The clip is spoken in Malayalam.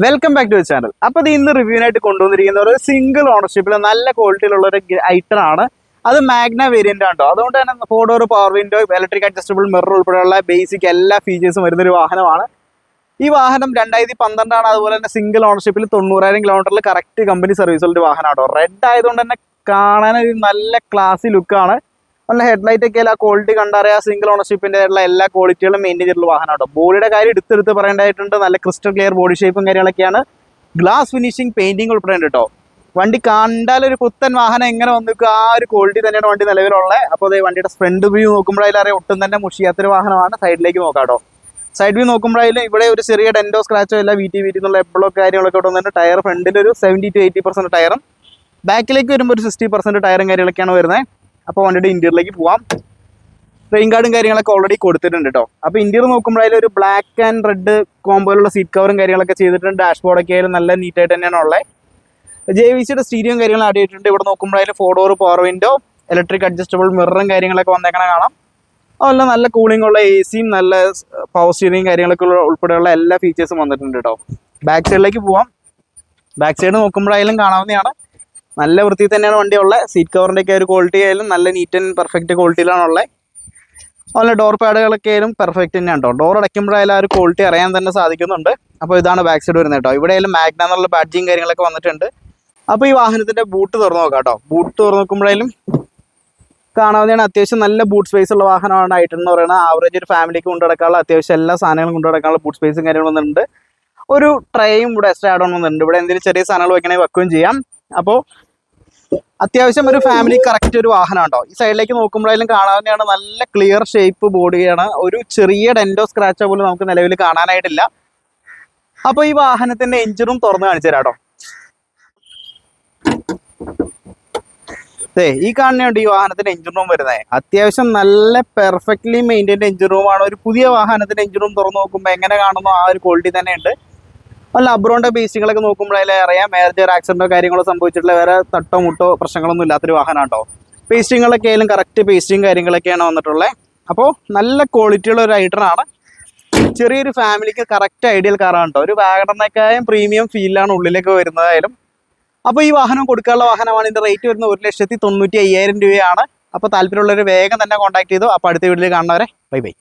Welcome back to channel. അപ്പോൾ ഇത് ഇന്ന് റിവ്യൂവിനായിട്ട് കൊണ്ടുവന്നിരിക്കുന്ന ഒരു സിംഗിൾ ഓണർഷിപ്പിൽ നല്ല ക്വാളിറ്റിയിലുള്ള ഒരു ഐറ്റം ആണ്. അത് മാഗ്ന വേരിയന്റ് ആണ്. അതുകൊണ്ട് തന്നെ 4 door power window, electric adjustable mirror ഉൾപ്പെടെയുള്ള ബേസിക് എല്ലാ ഫീച്ചേഴ്സും വരുന്നൊരു വാഹനമാണ്. ഈ വാഹനം 2012 ആണ്. അതുപോലെ തന്നെ സിംഗിൾ ഓണർഷിപ്പിൽ 90,000 കിലോമീറ്ററിൽ കറക്റ്റ് കമ്പനി സർവീസുള്ള ഒരു വാഹനമാണ്. റെഡ് ആയതുകൊണ്ട് തന്നെ കാണാൻ ഒരു നല്ല ക്ലാസി ലുക്കാണ്. നല്ല ഹെഡ്ലൈറ്റ് ഒക്കെ ആ ക്വാളിറ്റി കണ്ടറിയാം. സിംഗിൾ ഓണർഷിപ്പിന്റെ എല്ലാ ക്വാളിറ്റികളും മെയിൻറ്റെയിൻ ചെയ്തിട്ടുള്ള വാഹനമാണ്. ബോഡിയുടെ കാര്യം എടുത്തെടുത്ത് പറയേണ്ടതായിട്ടുണ്ട്. നല്ല ക്രിസ്റ്റൽ ക്ലിയർ ബോഡി ഷേപ്പും കാര്യങ്ങളൊക്കെയാണ്. ഗ്ലാസ് ഫിനിഷിംഗ് പെയിന്റിംഗ് ഉൾപ്പെടെ ഉണ്ട് കേട്ടോ. വണ്ടി കണ്ടാൽ ഒരു പുത്തൻ വാഹനം എങ്ങനെ വന്നിരിക്കും ആ ഒരു ക്വാളിറ്റി തന്നെയാണ് വണ്ടി നിലവിലുള്ളത്. അപ്പോൾ അതേ വണ്ടിയുടെ ഫ്രണ്ട് വ്യൂ നോക്കുമ്പോഴതിലറിയാം ഒട്ടും തന്നെ മുഷിയാത്തൊരു വാഹനമാണ്. സൈഡിലേക്ക് നോക്കാം കേട്ടോ. സൈഡ് വ്യൂ നോക്കുമ്പോഴായാലും ഇവിടെ ഒരു ചെറിയ ഡെൻഡോ സ്ക്രാച്ചോ ഇല്ല. വീട്ടി എന്നുള്ള എപ്പോഴും കാര്യങ്ങളൊക്കെ വന്നിട്ട് ടയർ ഫ്രണ്ടിൽ ഒരു 70 to 80% ടയറും, ബാക്കിലേക്ക് വരുമ്പോൾ ഒരു 60% ടയറും കാര്യങ്ങളൊക്കെയാണ് വരുന്നത്. അപ്പോൾ വണ്ടിയുടെ ഇന്റീരിയറിലേക്ക് പോവാം. റെയിൻ ഗാർഡും കാര്യങ്ങളൊക്കെ ഓൾറെഡി കൊടുത്തിട്ടുണ്ട് കേട്ടോ. അപ്പോൾ ഇന്റീരിയർ നോക്കുമ്പോഴായാലും ഒരു ബ്ലാക്ക് ആൻഡ് റെഡ് കോമ്പോയിലുള്ള സീറ്റ് കവറും കാര്യങ്ങളൊക്കെ ചെയ്തിട്ടുണ്ട്. ഡാഷ്ബോർഡൊക്കെ ആയാലും നല്ല നീറ്റായിട്ട് തന്നെയാണ് ഉള്ളത്. JVCയുടെ സ്റ്റീരിയോയും കാര്യങ്ങളും ആഡ് ചെയ്തിട്ടുണ്ട്. ഇവിടെ നോക്കുമ്പോഴായാലും 4 door power window, electric adjustable മിററും കാര്യങ്ങളൊക്കെ വന്നേക്കണ കാണാം. അതുപോലെ നല്ല കൂളിംഗ് ഉള്ള AC-യും നല്ല പവർ സ്റ്റിയറിംഗ് കാര്യങ്ങളൊക്കെ ഉൾപ്പെടെയുള്ള എല്ലാ ഫീച്ചേഴ്സും വന്നിട്ടുണ്ട് കേട്ടോ. ബാക്ക് സൈഡിലേക്ക് പോവാം. ബാക്ക് സൈഡ് നോക്കുമ്പോഴായാലും കാണാവുന്നതാണ്. നല്ല വൃത്തി തന്നെയാണ് വണ്ടി ഉള്ളത്. സീറ്റ് കവറിൻ്റെ ഒക്കെ ഒരു ക്വാളിറ്റി ആയാലും നല്ല നീറ്റ് ആൻഡ് പെർഫെക്റ്റ് ക്വാളിറ്റിയിലാണ് ഉള്ളത്. അതുപോലെ ഡോർ പാഡുകളൊക്കെ ആയാലും പെർഫെക്റ്റ് തന്നെയാണ് കേട്ടോ. ഡോർ അടയ്ക്കുമ്പോഴായാലും ആ ഒരു ക്വാളിറ്റി അറിയാൻ തന്നെ സാധിക്കുന്നുണ്ട്. അപ്പോൾ ഇതാണ് ബാക്ക് സൈഡ് വരുന്നത് കേട്ടോ. ഇവിടെ ആയാലും മാഗ്ന എന്നുള്ള ബാഡ്ജിങ് കാര്യങ്ങളൊക്കെ വന്നിട്ടുണ്ട്. അപ്പോൾ ഈ വാഹനത്തിൻ്റെ ബൂട്ട് തുറന്ന് നോക്കാം കേട്ടോ. ബൂട്ട് തുറന്ന് നോക്കുമ്പോഴായാലും കാണാവുന്നതാണ്. അത്യാവശ്യം നല്ല ബൂട്ട് സ്പേസ് ഉള്ള വാഹനമാണ്. ആയിട്ടെന്ന് പറയുന്നത് ആവറേജ് ഒരു ഫാമിലിക്ക് കൊണ്ടു നടക്കാനുള്ള അത്യാവശ്യം എല്ലാ സാധനങ്ങളും കൊണ്ടു നടക്കാനുള്ള ബൂട്ട് സ്പേസും കാര്യങ്ങളും വന്നിട്ടുണ്ട്. ഒരു ട്രേയും ഇവിടെ എക്സ്ട്രാ ആഡ് ഓൺ വന്നിട്ടുണ്ട്. ഇവിടെ എന്തെങ്കിലും ചെറിയ സാധനങ്ങൾ വെക്കണമെങ്കിൽ വെക്കുകയും ചെയ്യാം. അപ്പോൾ അത്യാവശ്യം ഒരു ഫാമിലി കറക്റ്റ് ഒരു വാഹനം ഉണ്ടോ. ഈ സൈഡിലേക്ക് നോക്കുമ്പോഴായാലും കാണാവുന്നതാണ്. നല്ല ക്ലിയർ ഷേപ്പ് ബോഡിയാണ്. ഒരു ചെറിയ ഡെൻഡോ സ്ക്രാച്ചോ പോലും നമുക്ക് നിലവിൽ കാണാനായിട്ടില്ല. അപ്പോൾ ഈ വാഹനത്തിന്റെ എഞ്ചിനും തുറന്ന് കാണിച്ചു തരാം കേട്ടോ. ഈ കാണുന്നുണ്ട് ഈ വാഹനത്തിന്റെ എഞ്ചിൻ റൂം വരുന്നത്. അത്യാവശ്യം നല്ല പെർഫെക്റ്റ്ലി മെയിൻറ്റൈൻഡ് എഞ്ചിൻ റൂമാണ്. ഒരു പുതിയ വാഹനത്തിന്റെ എഞ്ചിൻ റൂം തുറന്ന് നോക്കുമ്പോൾ എങ്ങനെ കാണുന്നോ ആ ഒരു ക്വാളിറ്റി തന്നെ ഉണ്ട്. അല്ല അബ്രോണ്ട ബേസികളൊക്കെ നോക്കുമ്പോഴേ അറിയാം മേജർ ആക്സിഡന്റോ കാര്യങ്ങളോ സംഭവിച്ചിട്ടുള്ള വേറെ തട്ടോ മുട്ടോ പ്രശ്നങ്ങളൊന്നും ഇല്ലാത്തൊരു വാഹനമാണ് കേട്ടോ. പേസ്റ്റിങ്ങളൊക്കെ ആയാലും കറക്റ്റ് പേസ്റ്റിങ് കാര്യങ്ങളൊക്കെയാണ് വന്നിട്ടുള്ളത്. അപ്പോൾ നല്ല ക്വാളിറ്റിയുള്ള ഒരു റൈഡറാണ്. ചെറിയൊരു ഫാമിലിക്ക് കറക്റ്റ് ഐഡിയൽ കാറാണ് കേട്ടോ. ഒരു വാഗണറിനേക്കാളും പ്രീമിയം ഫീലാണ് ഉള്ളിലേക്ക് വരുന്നതായാലും. അപ്പോൾ ഈ വാഹനം കൊടുക്കാനുള്ള വാഹനമാണ്. ഇതിൻ്റെ റേറ്റ് വരുന്നത് 1,95,000 രൂപയാണ്. അപ്പോൾ താല്പര്യമുള്ളവർ വേഗം തന്നെ കോൺടാക്ട് ചെയ്തു. അപ്പോൾ അടുത്ത വീഡിയോയിൽ കാണുന്നവരെ ബൈ ബൈ.